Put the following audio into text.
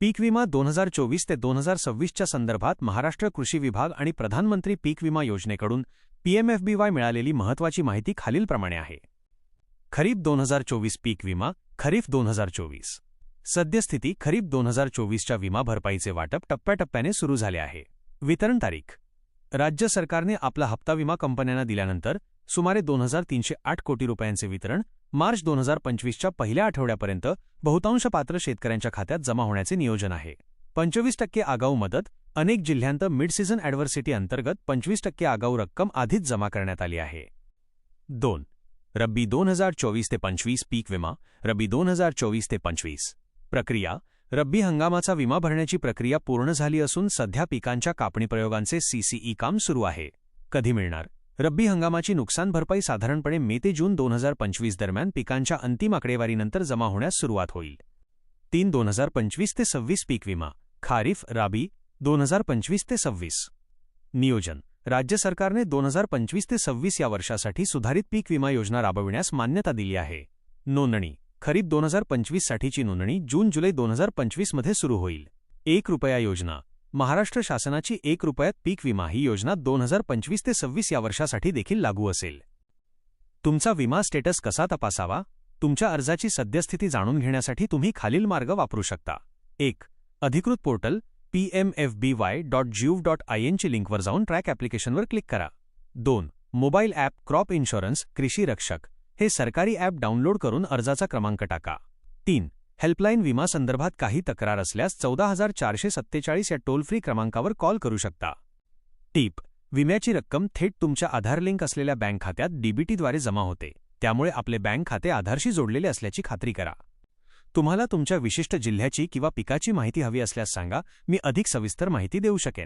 पीक विमा 2024 ते 2026च्या संदर्भात महाराष्ट्र कृषी विभाग आणि प्रधानमंत्री पीक विमा योजनेकडून पीएमएफबीवाय मिळालेली महत्त्वाची माहिती खालीलप्रमाणे आहे. खरीप 2024 पीक विमा खरीप 2024 सद्यस्थिती खरीप 2024च्या विमा भरपाईचे वाटप टप्प्याटप्प्याने सुरू झाले आहे. वितरण तारीख राज्य सरकारने आपला हप्ता विमा कंपन्यांना दिल्यानंतर सुमारे 2308 कोटी रुपयांचे वितरण मार्च 2025च्या पहिल्या आठवड्यापर्यंत बहुतांश पात्र शेतकऱ्यांच्या खात्यात जमा होण्याचे नियोजन आहे. 25% आगाऊ मदत अनेक जिल्ह्यांत मिड सीझन ॲडव्हर्सिटी अंतर्गत 25% आगाऊ रक्कम आधीच जमा करण्यात आली आहे. 2. रब्बी 2024 ते 25 पीक विमा रब्बी 2024 ते 25 प्रक्रिया रब्बी हंगामाचा विमा भरण्याची प्रक्रिया पूर्ण झाली असून सध्या पिकांच्या कापणी प्रयोगांचे सीसीई काम सुरू आहे. कधी मिळणार रब्बी हंगामाची नुकसान भरपाई साधारणपणे मे ते जून 2025 दरम्यान पिकांच्या अंतिम आकडेवारीनंतर जमा होण्यास सुरुवात होईल. 3. 2025 ते 26 पीक विमा खारीफ राबी 2025 ते 26 नियोजन राज्य सरकारने 2025 ते 26 या वर्षासाठी सुधारित पीक विमा योजना राबविण्यास मान्यता दिली आहे. नोंदणी खरीप 2025 साठीची नोंदणी जून-जुलै 2025 मध्ये सुरू होईल. 1 रुपया योजना महाराष्ट्र शासनाची 1 रुपयात पीक विमा ही योजना 2025 ते 26 या वर्षासाठी देखील लागू असेल. तुमचा विमा स्टेटस कसा तपासावा? तुमच्या अर्जाची सद्यस्थिती जाणून घेण्यासाठी तुम्ही खालील मार्ग वापरू शकता. 1. अधिकृत पोर्टल pmfby.gov.in ची लिंकवर जाऊन ट्रॅक ॲप्लिकेशनवर क्लिक करा. 2. मोबाईल ॲप क्रॉप इन्शुरन्स कृषी रक्षक हे सरकारी ॲप डाउनलोड करून अर्जाचा क्रमांक टाका. 3. हेल्पलाईन विमा संदर्भात काही तक्रार असल्यास 14447 या टोल फ्री क्रमांकावर कॉल करू शकता. टिप विम्याची रक्कम थेट तुमच्या आधार लिंक असलेल्या बँक खात्यात डीबीटीद्वारे जमा होते, त्यामुळे आपले बँक खाते आधारशी जोडलेले असल्याची खात्री करा. तुम्हाला तुमच्या विशिष्ट जिल्ह्याची किंवा पिकाची माहिती हवी असल्यास सांगा, मी अधिक सविस्तर माहिती देऊ शकेन.